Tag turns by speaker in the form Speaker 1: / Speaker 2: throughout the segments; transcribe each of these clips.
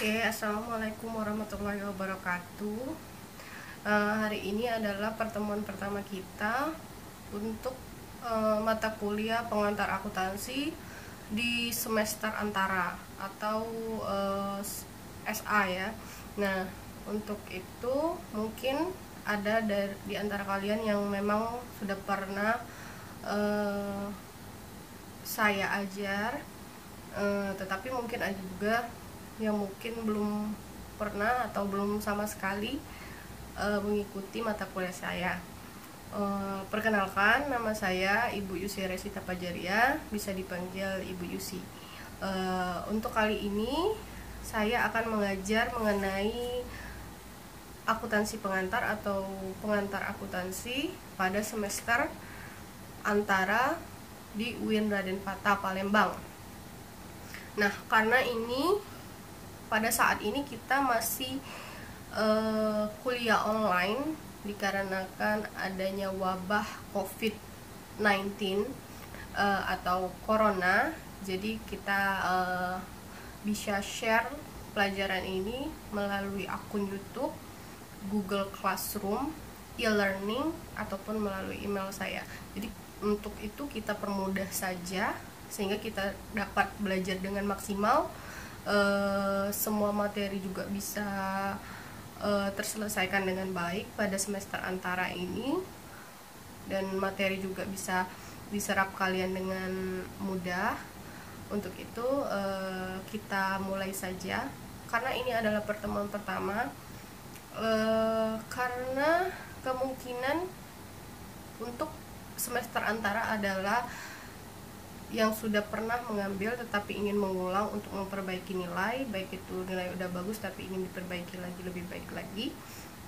Speaker 1: Oke, assalamualaikum warahmatullahi wabarakatuh. Hari ini adalah pertemuan pertama kita untuk mata kuliah pengantar akuntansi di semester antara atau SA ya. Nah, untuk itu mungkin ada di antara kalian yang memang sudah pernah saya ajar, tetapi mungkin ada juga yang mungkin belum pernah atau belum sama sekali mengikuti mata kuliah saya. Perkenalkan, nama saya Ibu Yusi Resita Pajaria, bisa dipanggil Ibu Yusi. Untuk kali ini saya akan mengajar mengenai akuntansi pengantar atau pengantar akuntansi pada semester antara di UIN Raden Fatah Palembang. Nah, karena ini pada saat ini kita masih kuliah online dikarenakan adanya wabah COVID-19 atau corona. Jadi kita bisa share pelajaran ini melalui akun YouTube, Google Classroom, e-learning, ataupun melalui email saya. Jadi untuk itu kita permudah saja sehingga kita dapat belajar dengan maksimal. Semua materi juga bisa terselesaikan dengan baik pada semester antara ini, dan materi juga bisa diserap kalian dengan mudah. Untuk itu kita mulai saja, karena ini adalah pertemuan pertama, karena kemungkinan untuk semester antara adalah yang sudah pernah mengambil tetapi ingin mengulang untuk memperbaiki nilai, baik itu nilai udah bagus tapi ingin diperbaiki lagi, lebih baik lagi.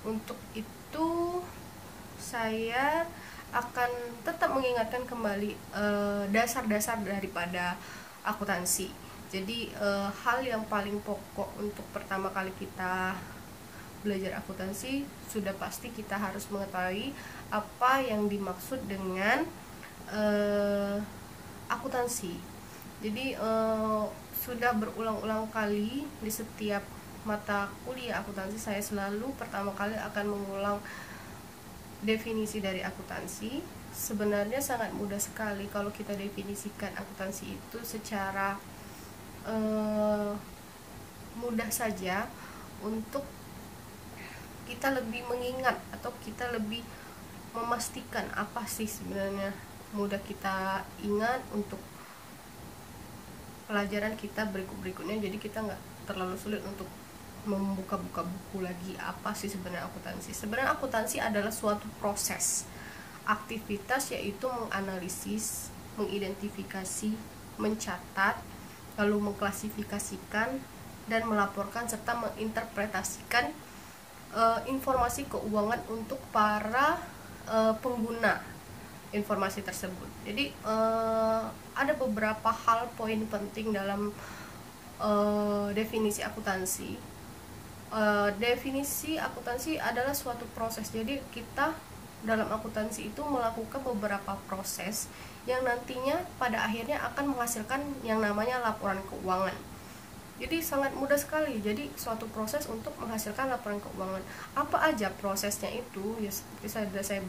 Speaker 1: Untuk itu saya akan tetap mengingatkan kembali dasar-dasar daripada akuntansi. Jadi hal yang paling pokok untuk pertama kali kita belajar akuntansi, sudah pasti kita harus mengetahui apa yang dimaksud dengan akuntansi. Jadi sudah berulang-ulang kali di setiap mata kuliah akuntansi saya selalu pertama kali akan mengulang definisi dari akuntansi. Sebenarnya sangat mudah sekali kalau kita definisikan akuntansi itu secara mudah saja, untuk kita lebih mengingat atau kita lebih memastikan apa sih sebenarnya, mudah kita ingat untuk pelajaran kita berikutnya. Jadi kita nggak terlalu sulit untuk membuka-buka buku lagi apa sih sebenarnya akuntansi. Sebenarnya akuntansi adalah suatu proses aktivitas, yaitu menganalisis, mengidentifikasi, mencatat, lalu mengklasifikasikan dan melaporkan serta menginterpretasikan informasi keuangan untuk para pengguna informasi tersebut. Jadi ada beberapa hal poin penting dalam definisi akuntansi. Definisi akuntansi adalah suatu proses. Jadi kita dalam akuntansi itu melakukan beberapa proses yang nantinya pada akhirnya akan menghasilkan yang namanya laporan keuangan. Jadi sangat mudah sekali. Jadi suatu proses untuk menghasilkan laporan keuangan. Apa aja prosesnya itu? Ya seperti saya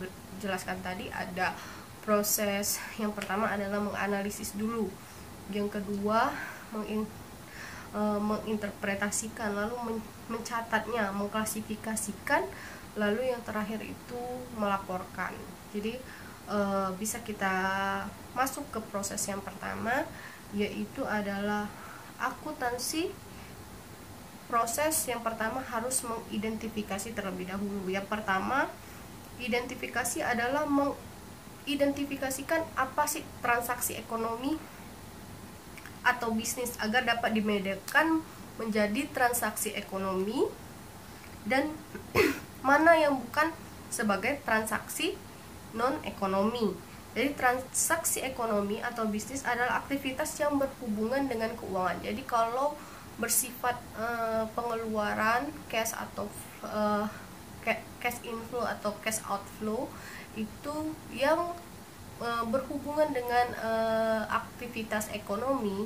Speaker 1: jelaskan tadi, ada proses yang pertama adalah menganalisis dulu. Yang kedua menginterpretasikan, lalu mencatatnya, mengklasifikasikan, lalu yang terakhir itu melaporkan. Jadi bisa kita masuk ke proses yang pertama, yaitu adalah akuntansi. Proses yang pertama harus mengidentifikasi terlebih dahulu. Yang pertama, identifikasi adalah mengidentifikasikan apa sih transaksi ekonomi atau bisnis agar dapat dibedakan menjadi transaksi ekonomi dan mana yang bukan sebagai transaksi non ekonomi. Jadi transaksi ekonomi atau bisnis adalah aktivitas yang berhubungan dengan keuangan. Jadi kalau bersifat pengeluaran cash atau cash inflow atau cash outflow, itu yang berhubungan dengan aktivitas ekonomi,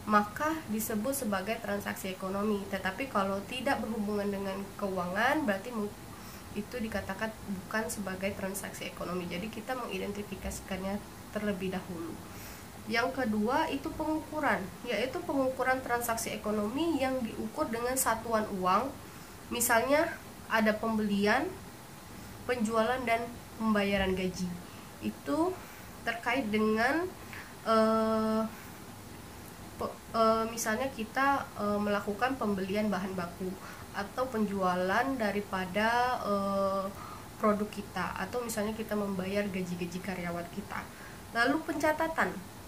Speaker 1: maka disebut sebagai transaksi ekonomi. Tetapi kalau tidak berhubungan dengan keuangan, berarti itu dikatakan bukan sebagai transaksi ekonomi. Jadi kita mengidentifikasikannya terlebih dahulu. Yang kedua itu pengukuran, yaitu pengukuran transaksi ekonomi yang diukur dengan satuan uang. Misalnya ada pembelian, penjualan, dan pembayaran gaji. Itu terkait dengan misalnya kita melakukan pembelian bahan baku atau penjualan daripada produk kita, atau misalnya kita membayar gaji-gaji karyawan kita. Lalu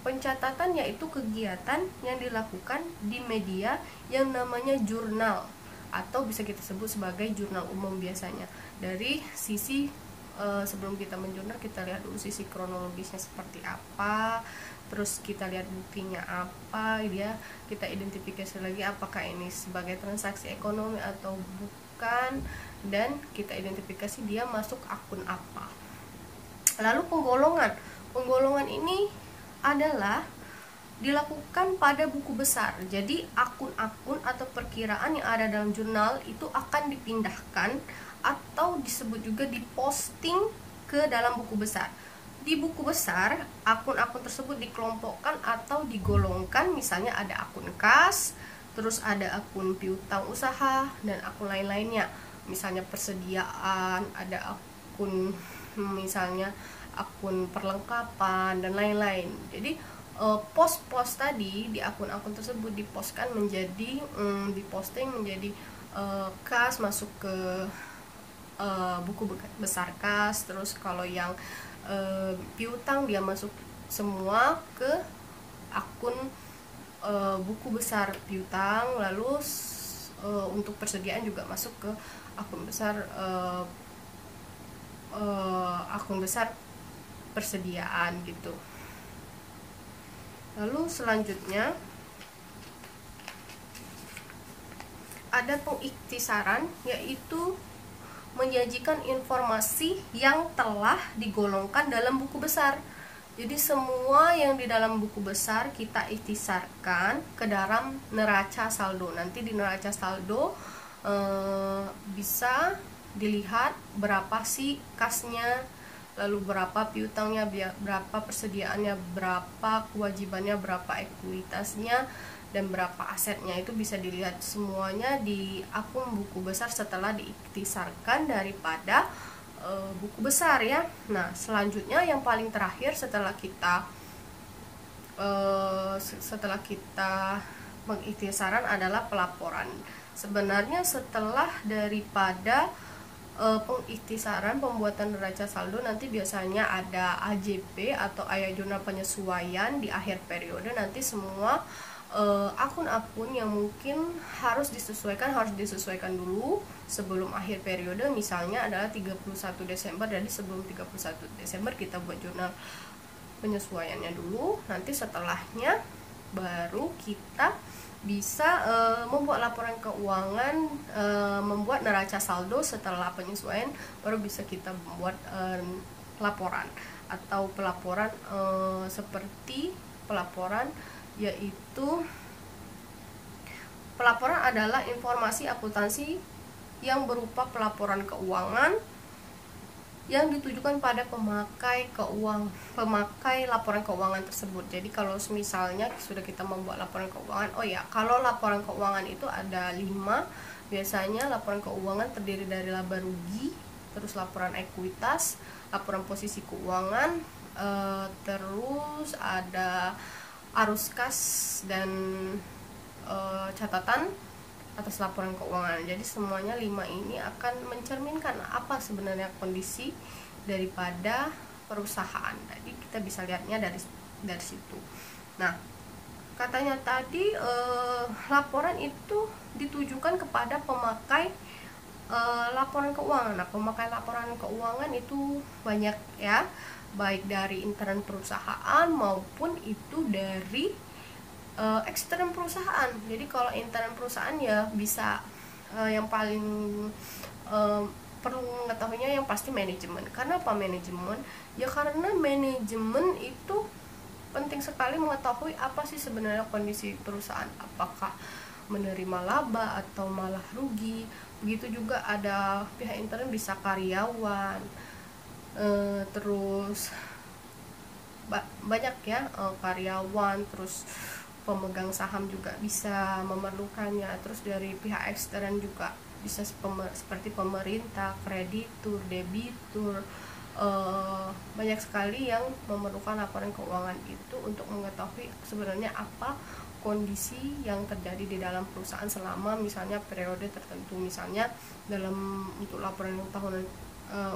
Speaker 1: pencatatan yaitu kegiatan yang dilakukan di media yang namanya jurnal, atau bisa kita sebut sebagai jurnal umum biasanya. Dari sisi sebelum kita menjurnal, kita lihat dulu sisi kronologisnya seperti apa, terus kita lihat buktinya apa, kita identifikasi lagi apakah ini sebagai transaksi ekonomi atau bukan, dan kita identifikasi dia masuk akun apa. Lalu penggolongan ini adalah dilakukan pada buku besar. Jadi akun-akun atau perkiraan yang ada dalam jurnal itu akan dipindahkan atau disebut juga diposting ke dalam buku besar. Di buku besar, akun-akun tersebut dikelompokkan atau digolongkan. Misalnya ada akun kas, terus ada akun piutang usaha, dan akun lain-lainnya. Misalnya persediaan, ada akun misalnya akun perlengkapan, dan lain-lain. Jadi pos-pos tadi di akun-akun tersebut diposting menjadi kas, masuk ke buku besar kas. Terus kalau yang piutang dia masuk semua ke akun buku besar piutang. Lalu untuk persediaan juga masuk ke akun besar persediaan gitu. Lalu selanjutnya ada pengiktisaran, yaitu menyajikan informasi yang telah digolongkan dalam buku besar. Jadi semua yang di dalam buku besar kita iktisarkan ke dalam neraca saldo. Nanti di neraca saldo bisa dilihat berapa sih kasnya, lalu berapa piutangnya, berapa persediaannya, berapa kewajibannya, berapa ekuitasnya, dan berapa asetnya. Itu bisa dilihat semuanya di akun buku besar setelah diiktisarkan daripada buku besar ya. Nah, selanjutnya yang paling terakhir setelah kita mengiktisaran adalah pelaporan. Sebenarnya setelah daripada pengiktisaran, pembuatan neraca saldo, nanti biasanya ada AJP atau ayat jurnal penyesuaian di akhir periode. Nanti semua akun-akun yang mungkin harus disesuaikan dulu sebelum akhir periode. Misalnya adalah 31 Desember, jadi sebelum 31 Desember kita buat jurnal penyesuaiannya dulu. Nanti setelahnya baru kita bisa membuat laporan keuangan, membuat neraca saldo. Setelah penyesuaian baru bisa kita membuat laporan atau pelaporan, seperti pelaporan, yaitu pelaporan adalah informasi akuntansi yang berupa pelaporan keuangan yang ditujukan pada pemakai laporan keuangan tersebut. Jadi kalau misalnya sudah kita membuat laporan keuangan, kalau laporan keuangan itu ada 5. Biasanya laporan keuangan terdiri dari laba rugi, terus laporan ekuitas, laporan posisi keuangan, terus ada arus kas, dan catatan atas laporan keuangan. Jadi semuanya 5 ini akan mencerminkan apa sebenarnya kondisi daripada perusahaan. Jadi kita bisa lihatnya dari situ. Nah, katanya tadi laporan itu ditujukan kepada pemakai laporan keuangan. Nah, pemakai laporan keuangan itu banyak ya, baik dari intern perusahaan maupun itu dari eksternal perusahaan. Jadi kalau intern perusahaan ya bisa yang paling perlu mengetahuinya yang pasti manajemen. Karena apa manajemen? Ya karena manajemen itu penting sekali mengetahui apa sih sebenarnya kondisi perusahaan, apakah menerima laba atau malah rugi. Begitu juga ada pihak intern, bisa karyawan, terus banyak ya, karyawan, terus pemegang saham juga bisa memerlukannya, terus dari pihak ekstern juga bisa seperti pemerintah, kreditur, debitur. Banyak sekali yang memerlukan laporan keuangan itu untuk mengetahui sebenarnya apa kondisi yang terjadi di dalam perusahaan selama misalnya periode tertentu. Misalnya dalam untuk laporan tahunan,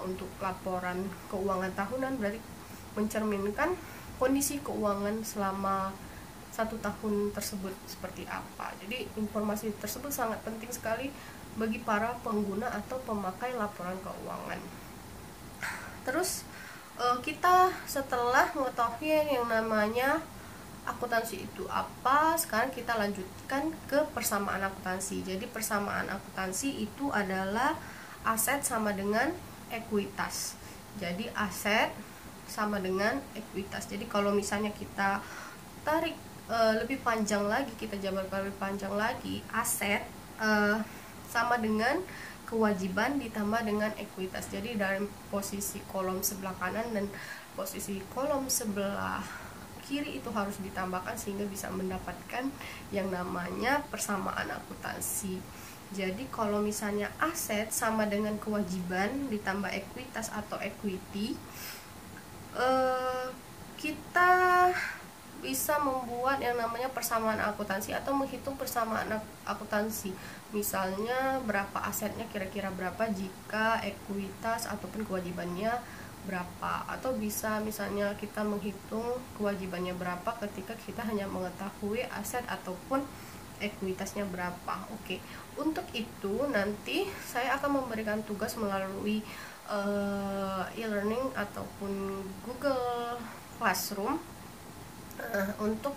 Speaker 1: untuk laporan keuangan tahunan berarti mencerminkan kondisi keuangan selama 1 tahun tersebut seperti apa. Jadi informasi tersebut sangat penting sekali bagi para pengguna atau pemakai laporan keuangan. Terus kita setelah mengetahui yang namanya akuntansi itu apa, sekarang kita lanjutkan ke persamaan akuntansi. Jadi persamaan akuntansi itu adalah aset sama dengan ekuitas. Jadi aset sama dengan ekuitas. Jadi kalau misalnya kita tarik lebih panjang lagi, kita jabarkan lebih panjang lagi, aset sama dengan kewajiban ditambah dengan ekuitas. Jadi dari posisi kolom sebelah kanan dan posisi kolom sebelah kiri itu harus ditambahkan sehingga bisa mendapatkan yang namanya persamaan akuntansi. Jadi kalau misalnya aset sama dengan kewajiban ditambah ekuitas atau equity, kita bisa membuat yang namanya persamaan akuntansi atau menghitung persamaan akuntansi. Misalnya berapa asetnya kira-kira berapa jika ekuitas ataupun kewajibannya berapa, atau bisa misalnya kita menghitung kewajibannya berapa ketika kita hanya mengetahui aset ataupun ekuitasnya berapa. Oke, untuk itu nanti saya akan memberikan tugas melalui e-learning ataupun Google Classroom untuk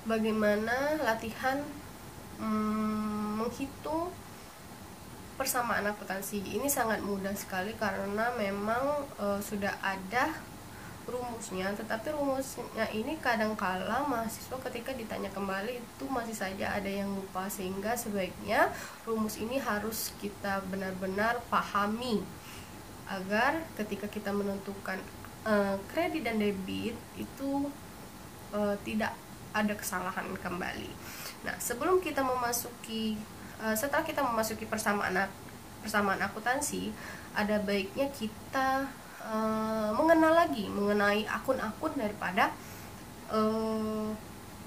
Speaker 1: bagaimana latihan menghitung persamaan akuntansi. Ini sangat mudah sekali karena memang sudah ada rumusnya, tetapi rumusnya ini kadangkala mahasiswa ketika ditanya kembali itu masih saja ada yang lupa, sehingga sebaiknya rumus ini harus kita benar-benar pahami agar ketika kita menentukan kredit dan debit itu tidak ada kesalahan kembali. Nah, sebelum kita memasuki setelah kita memasuki persamaan akuntansi, ada baiknya kita mengenal lagi mengenai akun-akun daripada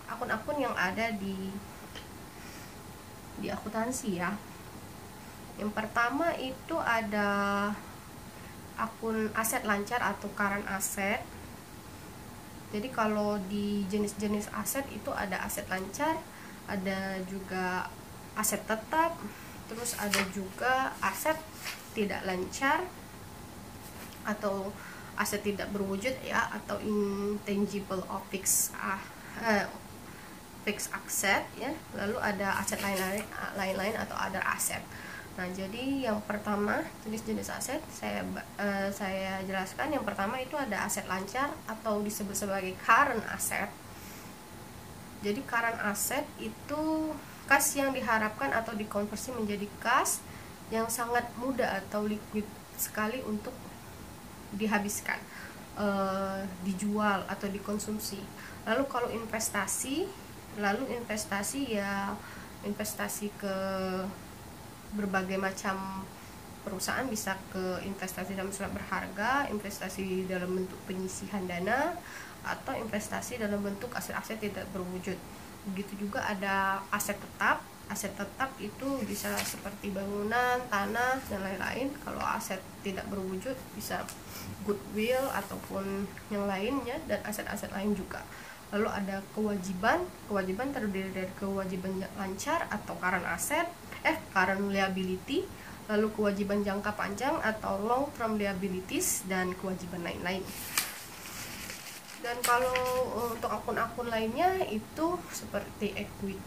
Speaker 1: akun-akun yang ada di akuntansi ya. Yang pertama itu ada akun aset lancar atau current asset. Jadi kalau di jenis-jenis aset itu ada aset lancar, ada juga aset tetap, terus ada juga aset tidak lancar atau aset tidak berwujud ya, atau intangible of fixed asset ya. Lalu ada aset lain-lain atau other asset. Nah, jadi yang pertama jenis-jenis aset saya jelaskan. Yang pertama itu ada aset lancar atau disebut sebagai current asset. Jadi current asset itu kas yang diharapkan atau dikonversi menjadi kas yang sangat mudah atau liquid sekali untuk dihabiskan, dijual atau dikonsumsi. Lalu kalau investasi ya investasi ke berbagai macam perusahaan, bisa ke investasi dalam surat berharga, investasi dalam bentuk penyisihan dana, atau investasi dalam bentuk aset-aset tidak berwujud. Begitu juga ada aset tetap. Aset tetap itu bisa seperti bangunan, tanah, dan lain-lain. Kalau aset tidak berwujud bisa goodwill ataupun yang lainnya, dan aset-aset lain juga. Lalu ada kewajiban terdiri dari kewajiban lancar atau current asset, current liability, lalu kewajiban jangka panjang atau long term liabilities, dan kewajiban lain-lain. Dan kalau untuk akun-akun lainnya itu seperti equity